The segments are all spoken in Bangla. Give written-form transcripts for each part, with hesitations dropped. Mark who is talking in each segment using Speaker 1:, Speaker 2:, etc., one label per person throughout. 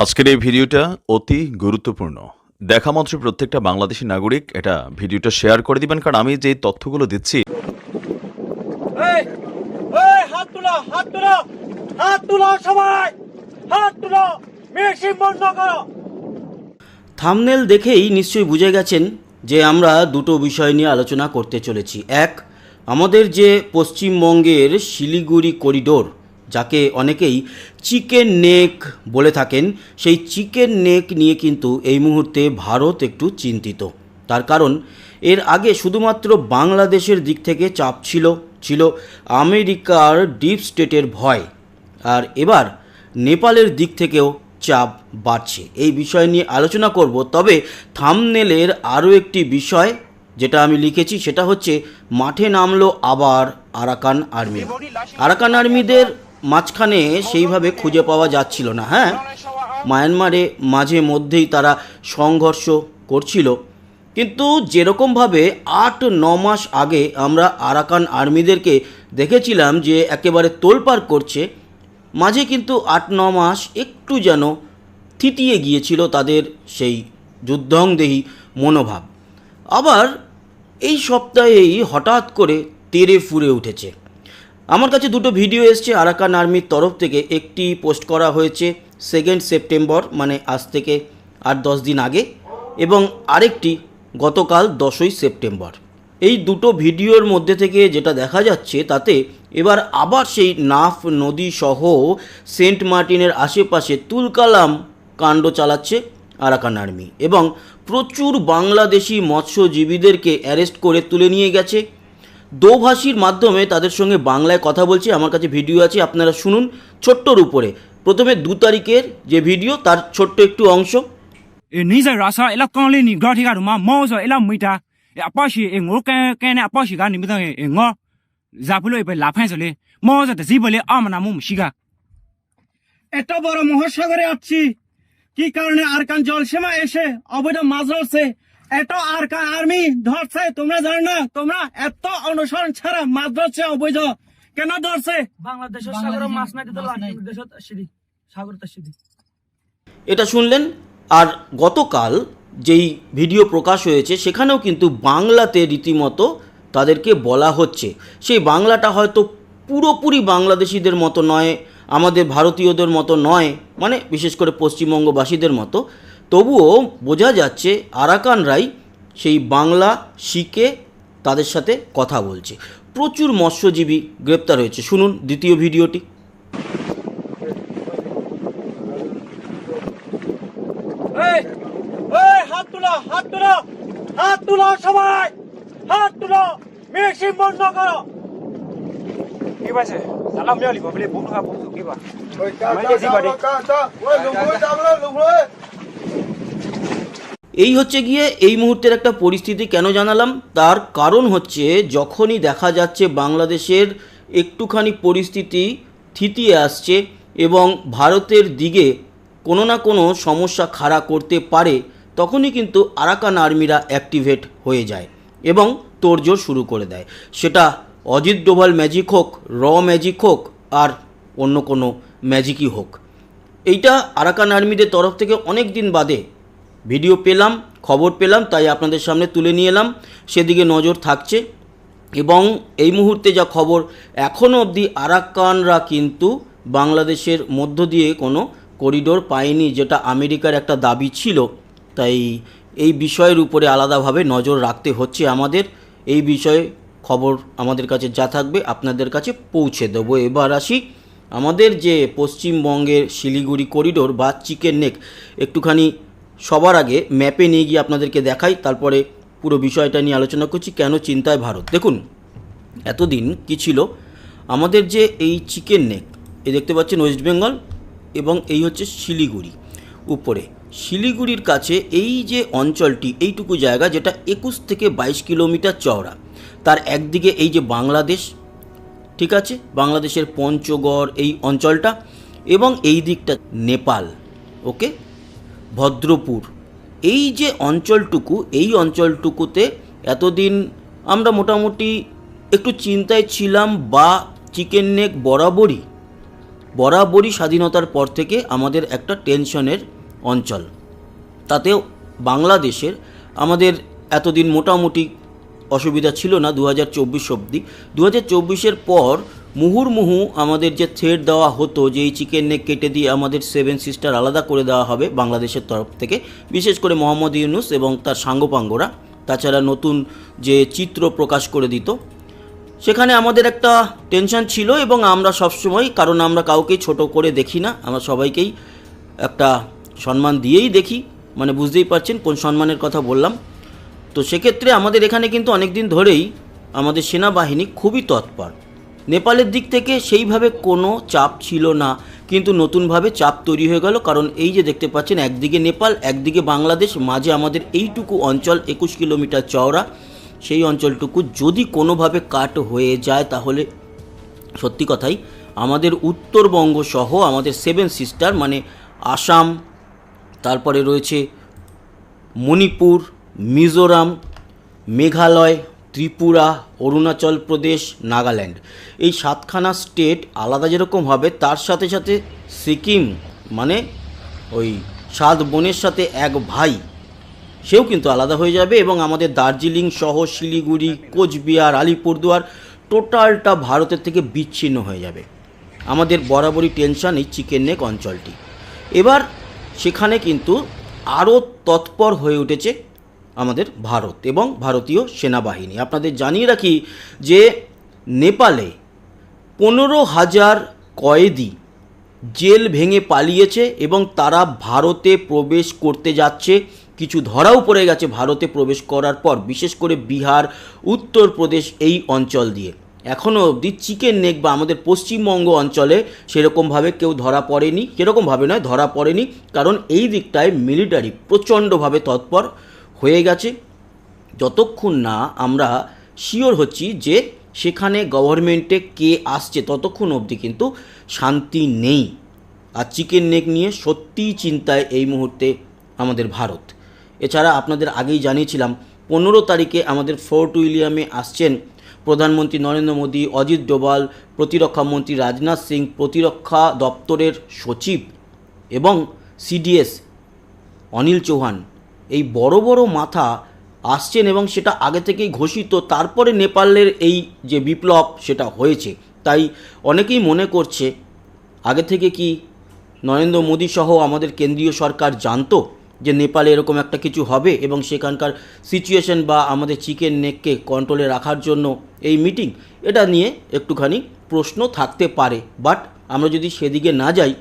Speaker 1: আজকের এই ভিডিওটা অতি গুরুত্বপূর্ণ। দেখা মাত্র প্রত্যেকটা বাংলাদেশী নাগরিক এটা ভিডিওটা শেয়ার করে দিবেন, কারণ আমি যে তথ্যগুলো দিচ্ছি
Speaker 2: এই এই হাত তুলো হাত তুলো হাত তুলো সবাই হাত তুলো মেশিন বন্ধ করো।
Speaker 3: থাম্বনেল দেখেই নিশ্চয়ই বুঝে গেছেন যে আমরা দুটো বিষয় নিয়ে আলোচনা করতে চলেছি। এক, আমাদের যে পশ্চিমবঙ্গের শিলিগুড়ি করিডোর, যাকে অনেকেই চিকেন নেক বলে থাকেন, সেই চিকেন নেক নিয়ে কিন্তু এই মুহূর্তে ভারত একটু চিন্তিত। তার কারণ এর আগে শুধুমাত্র বাংলাদেশের দিক থেকে চাপ ছিল আমেরিকার ডিপ স্টেটের ভয়, আর এবার নেপালের দিক থেকেও চাপ বাড়ছে। এই বিষয় নিয়ে আলোচনা করব। তবে থাম্বনেলের আরও একটি বিষয় যেটা আমি লিখেছি সেটা হচ্ছে মাঠে নামলো আবার আরাকান আর্মি। আরাকান আর্মিদের মাঝখানে সেইভাবে খুঁজে পাওয়া যাচ্ছিল না। হ্যাঁ, মায়ানমারে মাঝে মধ্যেই তারা সংঘর্ষ করছিল, কিন্তু যেরকমভাবে 8-9 মাস আগে আমরা আরাকান আর্মিদেরকে দেখেছিলাম যে একেবারে তোলপাড় করছে, মাঝে কিন্তু 8-9 মাস একটু যেন থিতিয়ে গিয়েছিল তাদের সেই যুদ্ধংদেহী মনোভাব। আবার এই সপ্তাহেই হঠাৎ করে তেড়ে ফুরে উঠেছে। আমার কাছে দুটো ভিডিও এসছে আরাকান আর্মির তরফ থেকে। একটি পোস্ট করা হয়েছে 2 সেপ্টেম্বর, মানে আজ থেকে 8-10 দিন আগে, এবং আরেকটি গতকাল 10ই সেপ্টেম্বর। এই দুটো ভিডিওর মধ্যে থেকে যেটা দেখা যাচ্ছে তাতে এবার আবার সেই নাফ নদী সহ সেন্ট মার্টিনের আশেপাশে তুলকালাম কাণ্ড চালাচ্ছে আরাকান আর্মি, এবং প্রচুর বাংলাদেশি মৎস্যজীবীদেরকে অ্যারেস্ট করে তুলে নিয়ে গেছে। দোভাষীর মাধ্যমে তাদের সঙ্গে বাংলায় কথা বলছে। আমার কাছে ভিডিও আছে, আপনারা শুনুন ছোট্টর উপরে। প্রথমে 2 তারিখের যে ভিডিও তার ছোট্ট একটু অংশ।
Speaker 4: 你在拉萨伊拉讲哩你搞天干嘛？毛着伊拉没得，阿巴西我跟阿巴西干你们当我咋不了一杯拉盘子嘞？毛着的这不嘞阿们那么西个？
Speaker 2: এত বড় মহাসাগরে আসছি কি কারণে আরাকান জলসীমা এসে অবৈধ মাছ ধরছে, এত আরাকান আর্মি ধরছে তোমরা জানো না? তোমরা এত অনুসরণ ছাড়া মাছ ধরছে অবৈধ কেন ধরছে? বাংলাদেশের সাগরে মাছ নাই দিতে লাগে, দেশত আসিদি সাগরত আসিদি।
Speaker 3: এটা শুনলেন। আর গতকাল যেই ভিডিও প্রকাশ হয়েছে সেখানেও কিন্তু বাংলাতে রীতিমতো তাদেরকে বলা হচ্ছে। সেই বাংলাটা হয়তো পুরোপুরি বাংলাদেশিদের মতো নয়, আমাদের ভারতীয়দের মতো নয়, মানে বিশেষ করে পশ্চিমবঙ্গবাসীদের মতো, তবুও বোঝা যাচ্ছে আরাকানরাই সেই বাংলা শিখে তাদের সাথে কথা বলছে। প্রচুর মৎস্যজীবী গ্রেপ্তার হয়েছে। শুনুন দ্বিতীয় ভিডিওটি।
Speaker 2: এই এই হাত তুলো হাত তুলো হাত তুলো সবাই হাত তুলো মেশিন বন্ধ করো।
Speaker 5: কি পাইছে জানা মিয়া লিব বলে বুক খা বুক কি বা
Speaker 3: এই হচ্ছে গিয়ে এই মুহূর্তের একটা পরিস্থিতি। কেন জানালাম? তার কারণ হচ্ছে যখনই দেখা যাচ্ছে বাংলাদেশের একটুখানি পরিস্থিতি থিতিয়ে আসছে এবং ভারতের দিকে কোনো না কোনো সমস্যা খাড়া করতে পারে, তখনই কিন্তু আরাকান আর্মিরা অ্যাক্টিভেট হয়ে যায় এবং তোড়জোড় শুরু করে দেয়। সেটা অজিত ডোভাল ম্যাজিক হোক, র ম্যাজিক হোক, আর অন্য কোনো ম্যাজিকই হোক। এইটা আরাকান আর্মিদের তরফ থেকে অনেক দিন বাদে ভিডিও পেলাম, খবর পেলাম, তাই আপনাদের সামনে তুলে নিয়ে এলাম। সেদিকে নজর থাকছে। এবং এই মুহূর্তে যা খবর, এখনও অবধি আরাকানরা কিন্তু বাংলাদেশের মধ্য দিয়ে কোনো করিডোর পায়নি, যেটা আমেরিকার একটা দাবি ছিল। তাই এই বিষয়ের উপরে আলাদাভাবে নজর রাখতে হচ্ছে আমাদের। এই বিষয়ে খবর আমাদের কাছে যা থাকবে আপনাদের কাছে পৌঁছে দেবো। এবার আসি আমাদের যে পশ্চিমবঙ্গের শিলিগুড়ি করিডোর বা চিকেন নেক, একটুখানি সবার আগে ম্যাপে নিয়ে গিয়ে আপনাদেরকে দেখাই, তারপরে পুরো বিষয়টা নিয়ে আলোচনা করছি কেন চিন্তায় ভারত। দেখুন, এতদিন কি ছিল আমাদের যে এই চিকেন নেক, এই দেখতে পাচ্ছেন ওয়েস্ট বেঙ্গল, এবং এই হচ্ছে শিলিগুড়ি উপরে। শিলিগুড়ির কাছে এই যে অঞ্চলটি, এইটুকু জায়গা যেটা 21 থেকে 22 কিলোমিটার চওড়া, তার একদিকে এই যে বাংলাদেশ, ঠিক আছে, বাংলাদেশের পঞ্চগড় এই অঞ্চলটা, এবং এই দিকটা নেপাল, ওকে, ভদ্রপুর। এই যে অঞ্চলটুকু, এই অঞ্চলটুকুতে এতদিন আমরা মোটামুটি একটু চিন্তায় ছিলাম, বা চিকেন নেক বরাবরই বরাবরই স্বাধীনতার পর থেকে আমাদের একটা টেনশনের অঞ্চল। তাতেও বাংলাদেশের আমাদের এতদিন মোটামুটি অসুবিধা ছিল না 2024 অবধি। 2024-এর পর মুহুর্মুহু আমাদের যে থ্রেড দেওয়া হতো যে এই চিকেন নেক কেটে দিয়ে আমাদের 7 সিস্টার আলাদা করে দেওয়া হবে বাংলাদেশের তরফ থেকে, বিশেষ করে মোহাম্মদ ইউনুস এবং তার সাঙ্গপাঙ্গরা, তাছাড়া নতুন যে চিত্র প্রকাশ করে দিত, সেখানে আমাদের একটা টেনশন ছিল। এবং আমরা সবসময়, কারণ আমরা কাউকেই ছোট করে দেখি না, আমরা সবাইকেই একটা সম্মান দিয়েই দেখি, মানে বুঝতেই পারছেন কোন সম্মানের কথা বললাম। তো সেক্ষেত্রে আমাদের এখানে কিন্তু অনেক দিন ধরেই আমাদের সেনাবাহিনী খুবই তৎপর। নেপালের দিক থেকে সেইভাবে কোনো চাপ ছিল না, কিন্তু নতুনভাবে চাপ তৈরি হয়ে গেল। কারণ এই যে দেখতে পাচ্ছেন, একদিকে নেপাল, একদিকে বাংলাদেশ, মাঝে আমাদের এইটুকু অঞ্চল 21 কিলোমিটার চওড়া, সেই অঞ্চলটুকু যদি কোনোভাবে কাট হয়ে যায় তাহলে সত্যি কথাই আমাদের উত্তরবঙ্গ সহ আমাদের 7 সিস্টার মানে আসাম, তারপরে রয়েছে মণিপুর, মিজোরাম, মেঘালয়, ত্রিপুরা, অরুণাচল প্রদেশ, নাগাল্যান্ড, এই 7খানা স্টেট আলাদা যেরকম হবে, তার সাথে সাথে সিকিম মানে ওই 7 বোনের সাথে এক ভাই, সেও কিন্তু আলাদা হয়ে যাবে। এবং আমাদের দার্জিলিং সহ শিলিগুড়ি, কোচবিহার, আলিপুরদুয়ার টোটালটা ভারতের থেকে বিচ্ছিন্ন হয়ে যাবে। আমাদের বরাবরই টেনশন এই চিকেন নেক অঞ্চলটি। এবার সেখানে কিন্তু আরও তৎপর হয়ে উঠেছে আমাদের ভারত এবং ভারতীয় সেনাবাহিনী। আপনাদের জানিয়ে রাখি যে নেপালে 15,000 কয়েদি জেল ভেঙে পালিয়েছে এবং তারা ভারতে প্রবেশ করতে যাচ্ছে। কিছু ধরাও পড়ে গেছে ভারতে প্রবেশ করার পর, বিশেষ করে বিহার, উত্তরপ্রদেশ এই অঞ্চল দিয়ে। এখনও অবধি চিকেন নেক বা আমাদের পশ্চিমবঙ্গ অঞ্চলে সেরকমভাবে কেউ ধরা পড়েনি, সেরকমভাবে নয়, ধরা পড়েনি, কারণ এই দিকটায় মিলিটারি প্রচণ্ডভাবে তৎপর হয়ে গেছে। যতক্ষণ না আমরা শিওর হচ্ছি যে সেখানে গভর্নমেন্টে কে আসছে, ততক্ষণ অবধি কিন্তু শান্তি নেই। আর চিকেন নেক নিয়ে সত্যিই চিন্তায় এই মুহূর্তে আমাদের ভারত। এছাড়া আপনাদের আগেই জানিয়েছিলাম 15 তারিখে আমাদের ফোর্ট উইলিয়ামে আসছেন প্রধানমন্ত্রী নরেন্দ্র মোদী, অজিত ডোভাল, প্রতিরক্ষা মন্ত্রী রাজনাথ সিং, প্রতিরক্ষা দপ্তরের সচিব এবং সিডিএস অনিল চৌহান, এই বড় বড় মাথা আসছেন এবং সেটা আগে থেকেই ঘোষিত। তারপরে নেপালের এই যে বিপ্লব সেটা হয়েছে, তাই অনেকেই মনে করছে আগে থেকে কি নরেন্দ্র মোদী সহ আমাদের কেন্দ্রীয় সরকার জানতো যে নেপালে এরকম একটা কিছু হবে এবং সেখানকার সিচুয়েশন বা আমাদের চিকেন নেককে কন্ট্রোলে রাখার জন্য এই মিটিং, এটা নিয়ে একটুখানি প্রশ্ন থাকতে পারে। বাট আমরা যদি সেদিকে না যাই,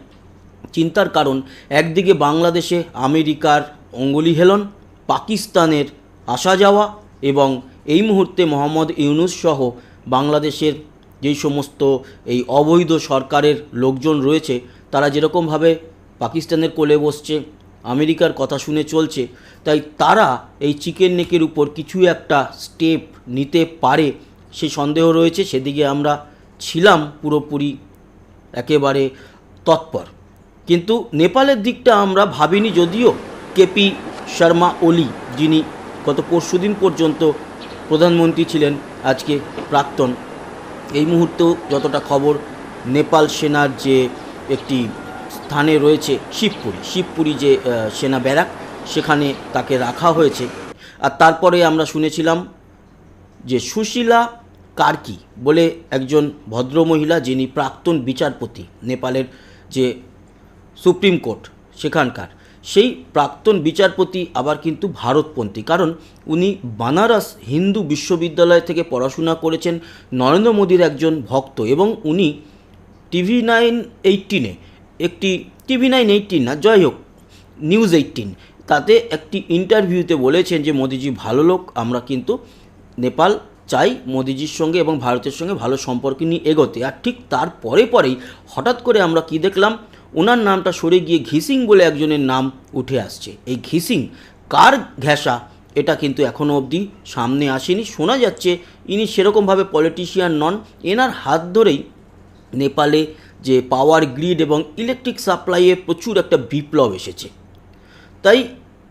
Speaker 3: চিন্তার কারণ একদিকে বাংলাদেশে আমেরিকার অঙ্গুলি হেলন, পাকিস্তানের আসা যাওয়া এবং এই মুহূর্তে মোহাম্মদ ইউনুস সহ বাংলাদেশের যেই সমস্ত এই অবৈধ সরকারের লোকজন রয়েছে, তারা যেরকমভাবে পাকিস্তানের কোলে বসছে, আমেরিকার কথা শুনে চলছে, তাই তারা এই চিকেন নেকের উপর কিছু একটা স্টেপ নিতে পারে সে সন্দেহ রয়েছে। সেদিকে আমরা ছিলাম পুরোপুরি একেবারে তৎপর। কিন্তু নেপালের দিকটা আমরা ভাবিনি, যদিও কেপি শর্মা ওলি, যিনি গত পরশুদিন পর্যন্ত প্রধানমন্ত্রী ছিলেন, আজকে প্রাক্তন, এই মুহূর্তেও যতটা খবর নেপাল সেনার যে একটি স্থানে রয়েছে শিবপুরি যে সেনা ব্যারাক, সেখানে তাকে রাখা হয়েছে। আর তারপরে আমরা শুনেছিলাম যে সুশীলা কার্কি বলে একজন ভদ্রমহিলা, যিনি প্রাক্তন বিচারপতি নেপালের যে সুপ্রিম কোর্ট সেখানকার, সেই প্রাক্তন বিচারপতি আবার কিন্তু ভারতপন্থী, কারণ উনি বানারস হিন্দু বিশ্ববিদ্যালয় থেকে পড়াশোনা করেছেন, নরেন্দ্র মোদীর একজন ভক্ত। এবং উনি TV9/18-এ একটি TV9/18 না, যাই হোক নিউজ 18, তাতে একটি ইন্টারভিউতে বলেছেন যে মোদিজি ভালো লোক, আমরা কিন্তু নেপাল চাই মোদিজির সঙ্গে এবং ভারতের সঙ্গে ভালো সম্পর্ক নিয়ে এগোতে। আর ঠিক তার পরেই হঠাৎ করে আমরা কি দেখলাম, ওনার নামটা সরে গিয়ে ঘিসিং বলে একজনের নাম উঠে আসছে। এই ঘিসিং কার ঘেঁষা, এটা কিন্তু এখনও অবধি সামনে আসেনি। শোনা যাচ্ছে ইনি সেরকমভাবে পলিটিশিয়ান নন, এনার হাত ধরেই নেপালে যে পাওয়ার গ্রিড এবং ইলেকট্রিক সাপ্লাইয়ে প্রচুর একটা বিপ্লব এসেছে। তাই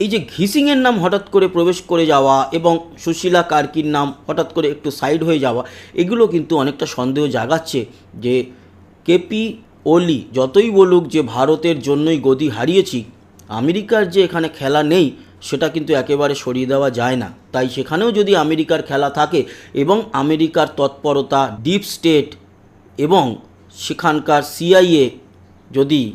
Speaker 3: এই যে ঘিসিংয়ের নাম হঠাৎ করে প্রবেশ করে যাওয়া এবং সুশীলা কার্কির নাম হঠাৎ করে একটু সাইড হয়ে যাওয়া, এগুলো কিন্তু অনেকটা সন্দেহ জাগাচ্ছে যে কেপি ওলি যতই বলুক যে ভারতের জন্যই গদি হারিয়েছি, আমেরিকার যে এখানে খেলা নেই সেটা কিন্তু একেবারে সরিয়ে দেওয়া যায় না। তাই সেখানেও যদি আমেরিকার খেলা থাকে এবং আমেরিকার তৎপরতা, ডিপ স্টেট এবং সেখানকার সিআইএ যদি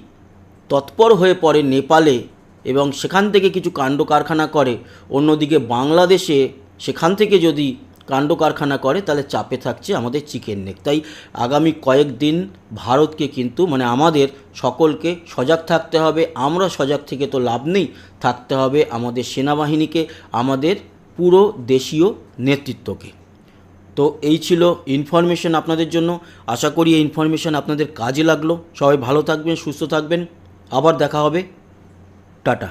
Speaker 3: তৎপর হয়ে পড়ে নেপালে এবং সেখান থেকে কিছু কাণ্ড কারখানা করে, অন্যদিকে বাংলাদেশে সেখান থেকে যদি কাণ্ড কারখানা করে, তাহলে চাপে থাকছে আমাদের চিকেন নেক। তাই আগামী কয়েকদিন ভারতকে কিন্তু আমাদের সকলকে সজাগ থাকতে হবে। আমরা সজাগ থেকে তো লাভ নেই, থাকতে হবে আমাদের সেনাবাহিনীকে, আমাদের পুরো দেশীয় নেতৃত্বকে। তো এই ছিল ইনফরমেশন আপনাদের জন্য। আশা করি এই ইনফরমেশন আপনাদের কাজে লাগলো। সবাই ভালো থাকবেন, সুস্থ থাকবেন, আবার দেখা হবে। টাটা।